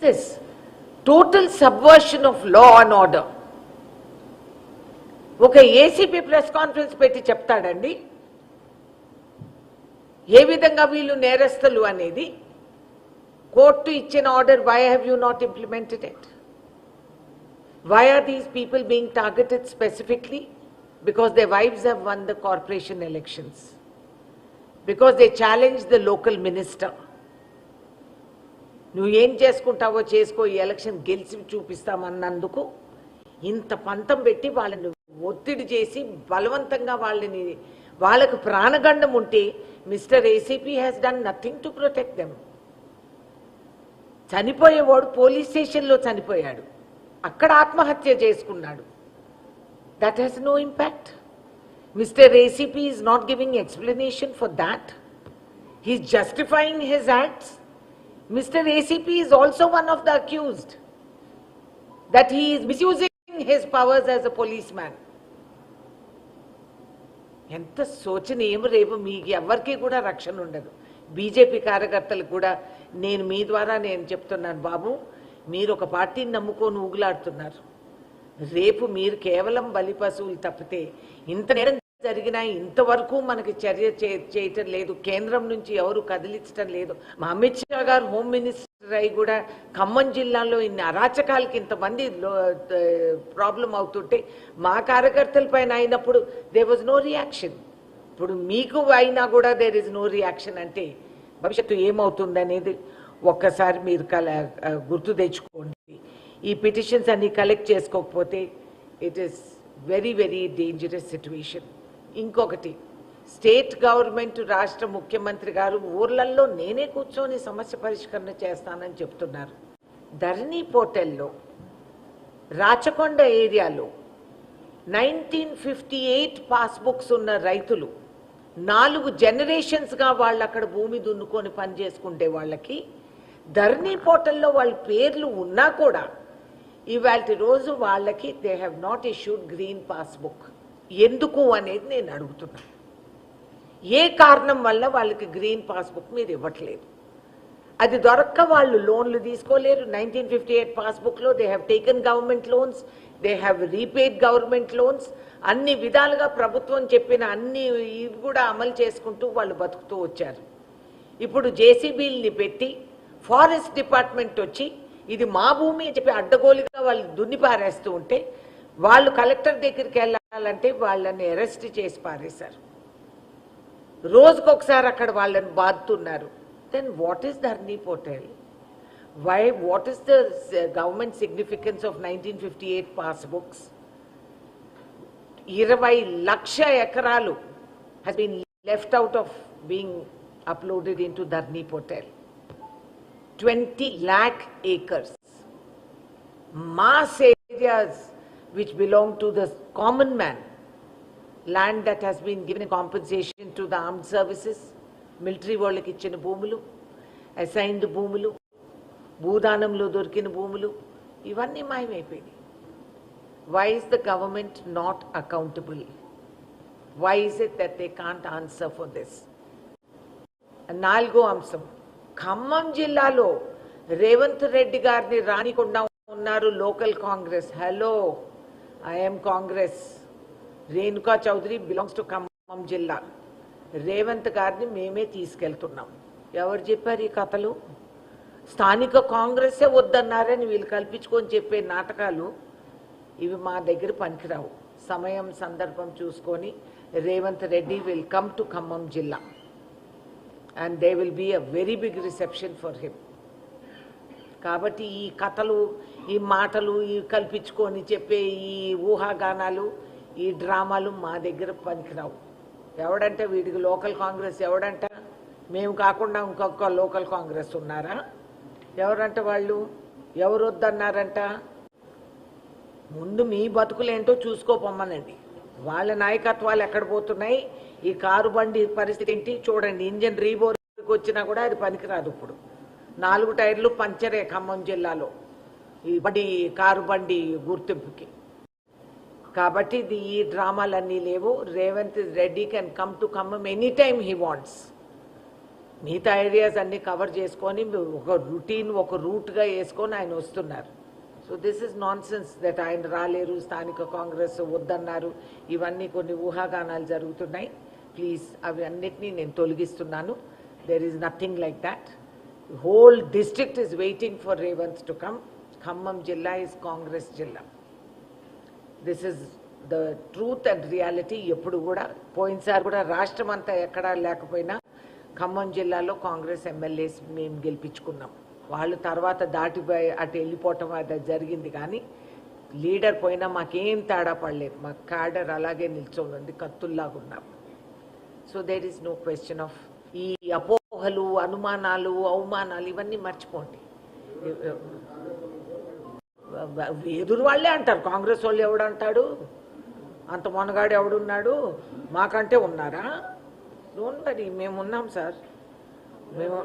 this total subversion of law and order. ఒక ACP press conference పెట్టి చెప్తాడండి ఏ విధంగా వీళ్ళు నేరస్తులు అనేది. కోర్టు ఇచ్చిన order, why have you not implemented it? Why are these people being targeted specifically? Because their wives have won the corporation elections, because they challenged the local minister. నువ్వు ఏం చేసుకుంటావో చేసుకో, ఈ ఎలక్షన్ గెలిచి చూపిస్తామన్నందుకు ఇంత పంతం పెట్టి వాళ్ళని ఒత్తిడి చేసి బలవంతంగా వాళ్ళకు ప్రాణగండం ఉంటే Mr ACP has done nothing to protect them. చనిపోయేవాడు పోలీస్ స్టేషన్లో చనిపోయాడు, అక్కడ ఆత్మహత్య చేసుకున్నాడు. That has no impact. Mr ACP is not giving explanation for that. He is justifying his acts. Mr. ACP is also one of the accused that he is misusing his powers as a policeman. ఎంత శోచనీయం. రేపు మీకు ఎవరికి కూడా రక్షణ ఉండదు. BJP కార్యకర్తలకు కూడా నేను మీ ద్వారా చెప్తున్నాను, బాబు మీరు ఒక పార్టీని నమ్ముకొని ఊగులాడుతున్నారు. రేపు మీరు కేవలం బలి పశువులు తప్పితే ఇంత నేరం జరిగినా ఇంతవరకు మనకి చర్య చేయటం లేదు. కేంద్రం నుంచి ఎవరు కదిలించడం లేదు. మా అమిత్ షా గారు హోమ్ మినిస్టర్ అయి కూడా ఖమ్మం జిల్లాలో ఇన్ని అరాచకాలకి ఇంతమంది ప్రాబ్లం అవుతుంటే మా కార్యకర్తల పైన అయినప్పుడు దేర్ వాజ్ నో రియాక్షన్. ఇప్పుడు మీకు అయినా కూడా దేర్ ఇస్ నో రియాక్షన్ అంటే భవిష్యత్తు ఏమవుతుంది అనేది ఒక్కసారి మీరు గుర్తు తెచ్చుకోండి. ఈ పిటిషన్స్ అన్ని కలెక్ట్ చేసుకోకపోతే it is very very dangerous situation. ఇంకొకటి, స్టేట్ గవర్నమెంట్ రాష్ట్ర ముఖ్యమంత్రి గారు ఊర్లల్లో నేనే కూర్చొని సమస్య పరిష్కరణ చేస్తానని చెప్తున్నారు. ధరణి పోర్టల్లో రాచకొండ ఏరియాలో 1958 పాస్బుక్స్ ఉన్న రైతులు 4 జనరేషన్స్గా వాళ్ళు అక్కడ భూమి దున్నుకొని పని చేసుకుంటే వాళ్ళకి ధరణి పోర్టల్లో వాళ్ళ పేర్లు ఉన్నా కూడా ఇవాళ రోజు వాళ్ళకి they have not issued green passbook. ఎందుకు అనేది నేను అడుగుతున్నాను. ఏ కారణం వల్ల వాళ్ళకి గ్రీన్ పాస్బుక్ మీరు ఇవ్వట్లేదు? అది దొరక్క వాళ్ళు లోన్లు తీసుకోలేరు. 1958 పాస్బుక్లో they have taken government loans, they have repaid government loans. అన్ని విధాలుగా ప్రభుత్వం చెప్పిన అన్ని ఇవి కూడా అమలు చేసుకుంటూ వాళ్ళు బతుకుతూ వచ్చారు. ఇప్పుడు జేసీబీల్ని పెట్టి ఫారెస్ట్ డిపార్ట్మెంట్ వచ్చి ఇది మా భూమి అని చెప్పి అడ్డగోలుగా వాళ్ళు దున్ని పారేస్తూ ఉంటే వాళ్ళు కలెక్టర్ దగ్గరికి వెళ్ళాలంటే వాళ్ళని అరెస్ట్ చేసి పారేశారు. రోజుకొకసారి అక్కడ వాళ్ళని బాదుతున్నారు. Then what is Dharani portal? What is the government significance of 1958 passbooks? 20 లక్షల ఎకరాలు has been left out of being uploaded into Dharni portal. 20 lakh acres, mass areas which belong to the common man, land that has been given a compensation to the armed services, military వాళ్ళకి ఇచ్చిన భూములు, assigned భూములు, భూదానంలో దొరికిన భూములు, ఇవన్నీ మాయమైపోయినాయి. Why is the government not accountable? Why is it that they can't answer for this? నాలుగో అంశం, ఖమ్మం జిల్లాలో రేవంత్ రెడ్డి గారిని రానికుండా ఉన్నారు local Congress. Hello, I'm Congress. Renuka Chowdhury belongs to Khammam జిల్లా. రేవంత్ గారిని మేమే తీసుకెళ్తున్నాం. ఎవరు చెప్పారు ఈ కథలు? స్థానిక కాంగ్రెస్సే వద్దన్నారని వీళ్ళు కల్పించుకొని చెప్పే నాటకాలు ఇవి మా దగ్గర పనికిరావు. సమయం సందర్భం చూసుకొని Revanth Reddy will come to Khammam జిల్లా and there will be a very big reception for him. కాబట్టి ఈ కథలు, ఈ మాటలు, ఈ కల్పించుకొని చెప్పే ఈ ఊహాగానాలు, ఈ డ్రామాలు మా దగ్గర పనికిరావు. ఎవడంటే వీడికి లోకల్ కాంగ్రెస్ ఎవడంట? మేము కాకుండా ఇంకొక లోకల్ కాంగ్రెస్ ఉన్నారా? ఎవరంట వాళ్ళు? ఎవరు వద్దన్నారంట? ముందు మీ బతుకులేంటో చూసుకోపోమ్మనండి. వాళ్ళ నాయకత్వాలు ఎక్కడ పోతున్నాయి? ఈ కారు బండి పరిస్థితి ఏంటి చూడండి. ఇంజన్ రీబోర్కి వచ్చినా కూడా అది పనికిరాదు. ఇప్పుడు 4 టైర్లు పంచరే ఖమ్మం జిల్లాలో ఈ కారు బండి గుర్తింపుకి. కాబట్టి ఈ డ్రామాలన్నీ లేవు. Revanth Reddy can come to Khammam any time he wants. మిగతా ఏరియాస్ అన్ని కవర్ చేసుకొని ఒక రూటీన్ ఒక రూట్గా వేసుకొని ఆయన వస్తున్నారు. So this is non sense that ఆయన రాలేరు, స్థానిక కాంగ్రెస్ వద్దన్నారు, ఇవన్నీ కొన్ని ఊహాగానాలు జరుగుతున్నాయి. ప్లీజ్ అవి అన్నిటినీ నేను తొలగిస్తున్నాను. There is nothing like that. Whole district is waiting for Revanth to come. Khammam జిల్లా ఈజ్ కాంగ్రెస్ జిల్లా. This is the truth and reality. ఎప్పుడు కూడా పోయినసారి కూడా రాష్ట్రం అంతా ఎక్కడా లేకపోయినా ఖమ్మం జిల్లాలో కాంగ్రెస్ ఎమ్మెల్యేస్ మేము గెలిపించుకున్నాం. వాళ్ళు తర్వాత దాటిపోయి అటు వెళ్ళిపోవటం అది జరిగింది, కానీ లీడర్ పోయినా మాకేం తేడా పడలేదు. మా క్యాడర్ అలాగే నిల్చోండి, కత్తుల్లాగా ఉన్నాం. So there is no question of ఈ అపోహలు, అనుమానాలు, అవమానాలు ఇవన్నీ మర్చిపోండి. ఎదురు వాళ్ళే అంటారు, కాంగ్రెస్ వాళ్ళు ఎవడంటాడు, అంత మొనగాడు ఎవడున్నాడు, మాకంటే ఉన్నారా? డోంట్ వరీ, మేము ఉన్నాం సార్, మేము.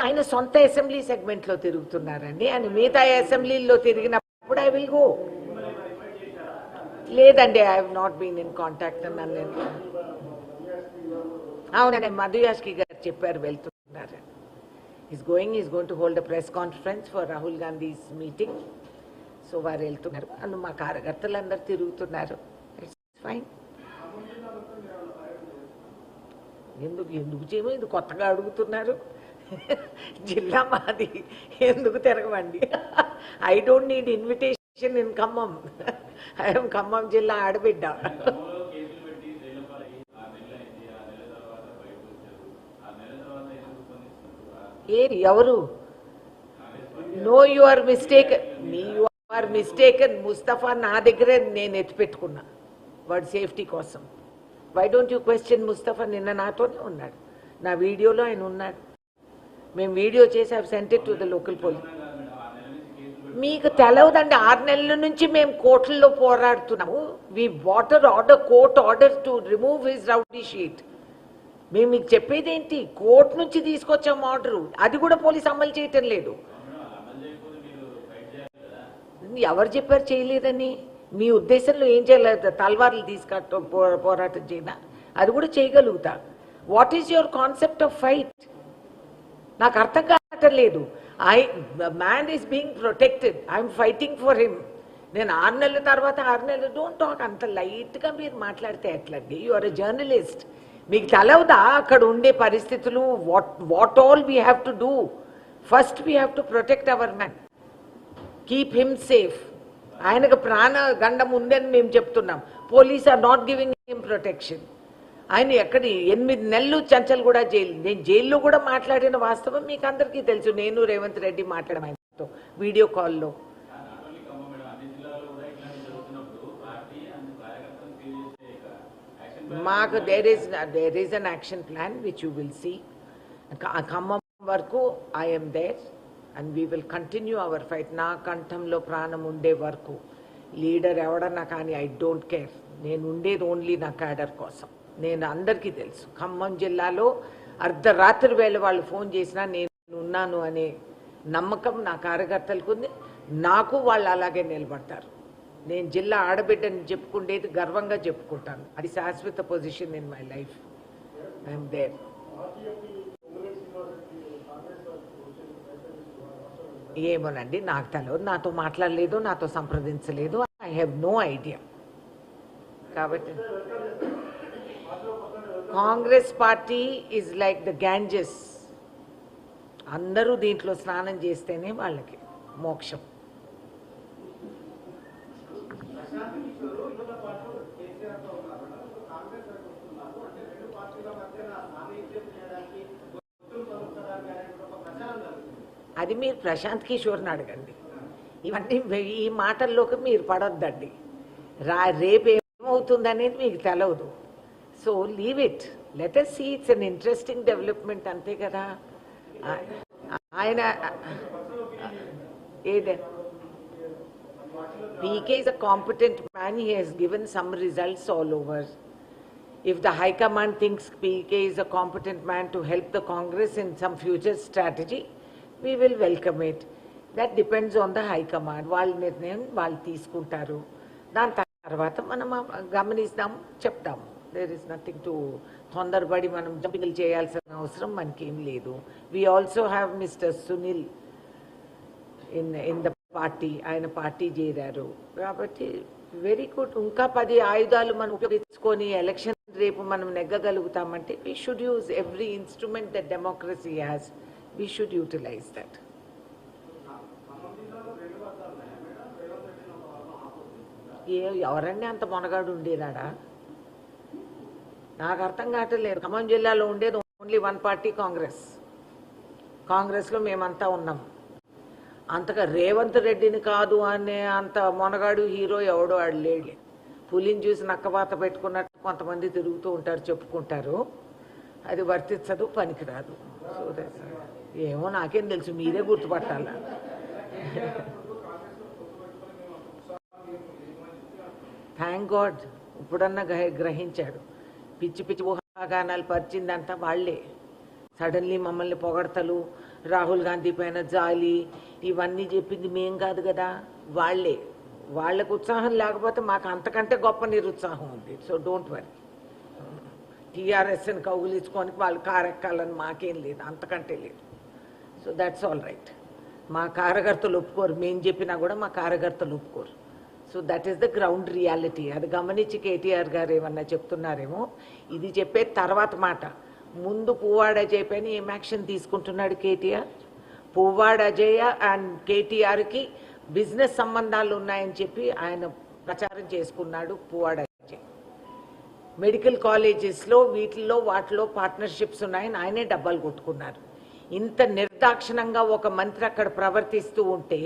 ఆయన సొంత అసెంబ్లీ సెగ్మెంట్లో తిరుగుతున్నారండి. ఆయన మిగతా అసెంబ్లీలో తిరిగినప్పుడు ఐ విల్ గో. లేదండి, I have not been in contact అన్నాను నేను. అవునండి, మధుయాష్కి గారు చెప్పారు వెళ్తున్నారు. Is going to hold a press conference for Rahul Gandhi's meeting. So వారు వెళ్తున్నారు, అను మా కార్యకర్తలు అందరు తిరుగుతున్నారు. It's fine. ఎందుకు చేయమో ఇది కొత్తగా అడుగుతున్నారు. జిల్లా మాది, ఎందుకు తిరగమండి? I don't need invitation in Khammam. I'm Khammam జిల్లా ఆడబిడ్డ. ఏరి ఎవరు? No, you are mistaken. You are mistaken. Mustafa నా దగ్గరే నేను ఎత్తిపెట్టుకున్నా వాడి సేఫ్టీ కోసం. Why don't you question Mustafa? నిన్న నాతోనే ఉన్నాడు, నా వీడియోలో ఆయన ఉన్నాడు. మేము వీడియో చేసి అవి sent it to the local police. మీకు తెలవదండి, 6 నెలల నుంచి మేము కోర్టుల్లో పోరాడుతున్నాము. We water order, court order to remove his rowdy sheet. మేము మీకు చెప్పేది ఏంటి, కోర్టు నుంచి తీసుకొచ్చాము ఆర్డరు, అది కూడా పోలీసు అమలు చేయటం లేదు. ఎవరు చెప్పారు చేయలేదని? మీ ఉద్దేశంలో ఏం చేయలేదు? తల్వార్లు తీసుకొట్ట పోరాటం చేయదా? అది కూడా చేయగలుగుతా. What is your concept of fight? నాకు అర్థం కావటం లేదు. Man is being protected, I'm fighting for him. నేను 6 నెలల తర్వాత 6 నెలలు డోంట్ టాక్. అంత లైట్గా మీరు మాట్లాడితే ఎట్లండి? You are a journalist. మీకు తెలవదా అక్కడ ఉండే పరిస్థితులు? What all we have to do? First we have to protect our man, keep him safe. ఆయనకు ప్రాణ గండం ఉందని మేము చెప్తున్నాం. Police are not giving him protection. ఆయన ఎక్కడ 8 నెలలు చంచల్ కూడా జైలు. నేను జైల్లో కూడా మాట్లాడిన వాస్తవం మీకు అందరికీ తెలుసు. నేను రేవంత్ రెడ్డి మాట్లాడడం ఆయనతో వీడియో కాల్లో. మాకు there is an action plan which you will see. Khammam వరకు I'm there and we will continue our fight. నా కంఠంలో ప్రాణం ఉండే వరకు లీడర్ ఎవడన్నా కానీ ఐ డోంట్ కేర్. నేను ఉండేది ఓన్లీ నా క్యాడర్ కోసం. నేను అందరికీ తెలుసు, ఖమ్మం జిల్లాలో అర్ధరాత్రి వేళ వాళ్ళు ఫోన్ చేసినా నేను ఉన్నాను అనే నమ్మకం నా కార్యకర్తలకు ఉంది. నాకు వాళ్ళు అలాగే నిలబడతారు. నేను జిల్లా ఆడబిడ్డని చెప్పుకునేది గర్వంగా చెప్పుకుంటాను. అది శాశ్వత position in my life. I'm there. ఏమోనండి, నాకు తెలియదు. నాతో మాట్లాడలేదు, నాతో సంప్రదించలేదు. I have no idea. కాబట్టి Congress party is like the Ganges. అందరూ దీంట్లో స్నానం చేస్తేనే వాళ్ళకి మోక్షం. అది మీరు ప్రశాంత్ కిషోర్ని అడగండి. ఇవన్నీ ఈ మాటల్లోకి మీరు పడొద్దండి. రేపు ఏమవుతుందనేది మీకు తెలవదు. So leave it, let us see. It's an interesting development, అంతే కదా. ఆయన ఏదే PK is a competent man. He has given some results all over. If the High Command thinks PK is a competent man to help the Congress in some future strategy, we will welcome it. That depends on the High Command. వాళ్ళ నిర్ణయం వాళ్ళు తీసుకుంటారు. దాని తర్వాత మనం గమనిస్తాం, చెప్తాము. There is nothing to తొందరపడి మనం జంపింగ్లు చేయాల్సిన అవసరం మనకేం లేదు. We also have mister Sunil in the party, ఆయన పార్టీ చేరారు కాబట్టి వెరీ గుడ్. ఇంకా 10 ఆయుధాలు మనం ఉపయోగించుకొని ఎలక్షన్ రేపు మనం నెగ్గగలుగుతామంటే we should use every instrument that democracy has, we should utilise that. ఎవరన్నీ అంత మొనగాడు ఉండేదాడా? నాకు అర్థం కావట్లేదు. ఖమ్మం జిల్లాలో ఉండేది ఓన్లీ 1 పార్టీ, కాంగ్రెస్లో మేమంతా ఉన్నాం. అంతగా రేవంత్ రెడ్డిని కాదు అనే అంత మొనగాడు హీరో ఎవడో లేడు. పులిని చూసి నక్కవాత పెట్టుకున్నట్టు కొంతమంది తిరుగుతూ ఉంటారు, చెప్పుకుంటారు. అది వర్తించదు, పనికిరాదు. సో ఏమో నాకేం తెలుసు, మీరే గుర్తుపట్టాలా. థ్యాంక్ గాడ్ ఇప్పుడన్నా గ్రహించాడు. పిచ్చి పిచ్చి ఊహాగానాలు పరిచిందంతా వాళ్లే. సడన్లీ మమ్మల్ని పొగడతలు, రాహుల్ గాంధీ పైన జాలి, ఇవన్నీ చెప్పింది మేం కాదు కదా, వాళ్లే. వాళ్లకు ఉత్సాహం లేకపోతే మాకు అంతకంటే గొప్ప నిరుత్సాహం ఉంది. So don't worry. టీఆర్ఎస్ని కౌగులించుకొని వాళ్ళు కారెక్కాలని మాకేం లేదు, అంతకంటే లేదు. So that's all right. మా కార్యకర్తలు ఒప్పుకోరు, మేం చెప్పినా కూడా మా కార్యకర్తలు ఒప్పుకోరు. So that is the ground reality. అది గమనించి కేటీఆర్ గారు ఏమన్నా చెప్తున్నారేమో. ఇది చెప్పే తర్వాత మాట. ముందు పువ్వాడ అజయ్ పైన ఏం యాక్షన్ తీసుకుంటున్నాడు కేటీఆర్? పువ్వాడ అజయ్ అండ్ కేటీఆర్కి బిజినెస్ సంబంధాలు ఉన్నాయని చెప్పి ఆయన ప్రచారం చేసుకున్నాడు. పువ్వాడ అజయ్ మెడికల్ కాలేజెస్లో వాటిలో పార్ట్నర్షిప్స్ ఉన్నాయని ఆయనే డబ్బాలు కొట్టుకున్నారు. ఇంత నిర్దాక్షిణంగా ఒక మంత్రి అక్కడ ప్రవర్తిస్తూ ఉంటే,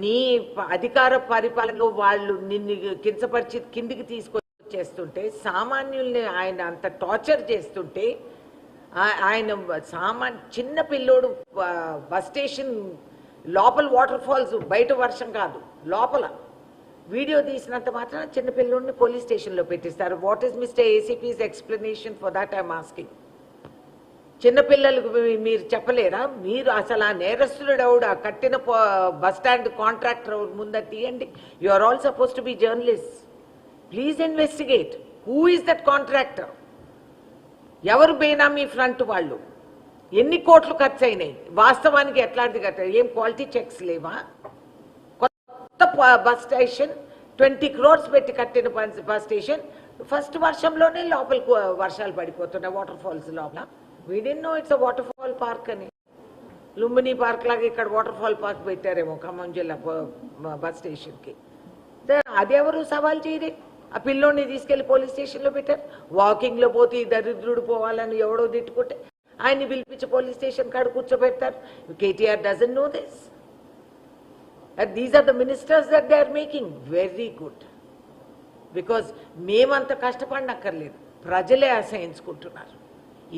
నీ అధికార పరిపాలనలో వాళ్ళు నిన్ను కించపరిచి కిందికి తీసుకొచ్చేస్తుంటే, సామాన్యుల్ని ఆయన అంత టార్చర్ చేస్తుంటే, ఆయన చిన్న పిల్లోడు బస్ స్టేషన్ లోపల వాటర్ ఫాల్స్, బయట వర్షం కాదు లోపల వీడియో తీసినంత మాత్రం చిన్న పిల్లోడిని పోలీస్ స్టేషన్లో పెట్టిస్తారు. What is Mr ACP's explanation for that I'm asking? చిన్నపిల్లలకు మీరు చెప్పలేరా? మీరు అసలు ఆ నేరస్తుడు ఎవడు, ఆ కట్టిన బస్ స్టాండ్ కాంట్రాక్టర్ ముందర తీయండి. You are all suppose to be journalist. Please investigate who is that contractor, ఎవరు బేనామీ ఫ్రంట్ వాళ్ళు, ఎన్ని కోట్లు ఖర్చు అయినాయి, వాస్తవానికి ఎట్లాంటిది కట్టారు, ఏం క్వాలిటీ చెక్స్ లేవా? కొత్త బస్ స్టేషన్ 20 crores పెట్టి కట్టిన బస్ స్టేషన్ ఫస్ట్ వర్షంలోనే లోపలికి వర్షాలు పడిపోతున్నాయి వాటర్ ఫాల్స్ లోపల. We didn't know it's a waterfall park అని. లుంబిని పార్క్ లాగా ఇక్కడ వాటర్ఫాల్ పార్క్ పెట్టారేమో ఖమ్మం జిల్లా బస్ స్టేషన్కి. అది ఎవరు సవాల్ చేయరే? ఆ పిల్లోని తీసుకెళ్లి పోలీస్ స్టేషన్లో పెట్టారు. వాకింగ్లో పోతే ఈ దరిద్రుడు పోవాలని ఎవడో తిట్టుకుంటే ఆయన్ని పిలిపించి పోలీస్ స్టేషన్ కాడ కూర్చోబెడతారు. KTR doesn't know this. These are the ministers that they are making. Very good. Because మేమంత కష్టపడనక్కర్లేదు, ప్రజలే అసహించుకుంటున్నారు.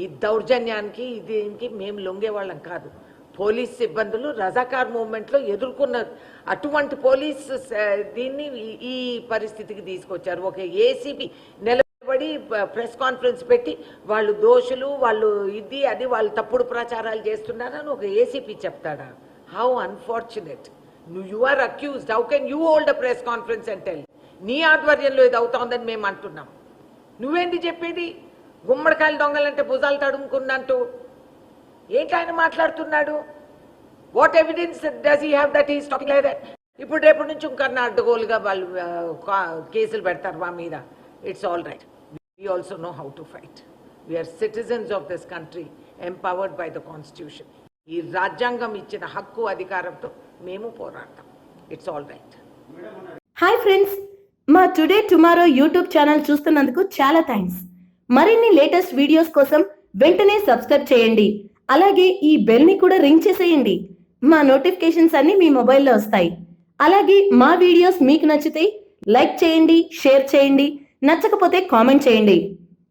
ఈ దౌర్జన్యానికి దీనికి మేము లొంగేవాళ్ళం కాదు. పోలీస్ సిబ్బందులు రజాకార్ మూవ్మెంట్లో ఎదుర్కొన్న అటువంటి పోలీస్ దీన్ని ఈ పరిస్థితికి తీసుకొచ్చారు. ఒక ఏసీపీ నిలబడి ప్రెస్ కాన్ఫరెన్స్ పెట్టి వాళ్ళు దోషులు, వాళ్ళు వాళ్ళు తప్పుడు ప్రచారాలు చేస్తున్నారని ఒక ఏసీపీ చెప్తాడా? How unfortunate. You are accused, how can you hold a press conference and tell నీ ఆధ్వర్యంలో ఇది అవుతోందని మేము అంటున్నాం. నువ్వేంటి చెప్పేది? గుమ్మడికాయలు దొంగలంటే భుజాలు తడుముకున్నట్టు ఏంటి ఆయన మాట్లాడుతున్నాడు? What evidence does he have that he is talking like that? ఇప్పుడు రేపటి నుంచి ఇంకన్నా అడ్డగోలుగా వాళ్ళు కేసులు పెడతారు మా మీద. It's all right. We also know how to fight. We're citizens of this country, empowered by the constitution. ఈ రాజ్యాంగం ఇచ్చిన హక్కు అధికారంతో మేము పోరాడతాం. It's all right. Hi friends, మా టుడే టుమారో యూట్యూబ్ ఛానల్ చూస్తున్నందుకు చాలా థ్యాంక్స్. మరిన్ని లేటెస్ట్ వీడియోస్ కోసం వెంటనే సబ్స్క్రైబ్ చేయండి. అలాగే ఈ బెల్ ని కూడా రింగ్ చేసేయండి. మా నోటిఫికేషన్స్ అన్ని మీ మొబైల్లో వస్తాయి. అలాగే మా వీడియోస్ మీకు నచ్చితే లైక్ చేయండి, షేర్ చేయండి, నచ్చకపోతే కామెంట్ చేయండి.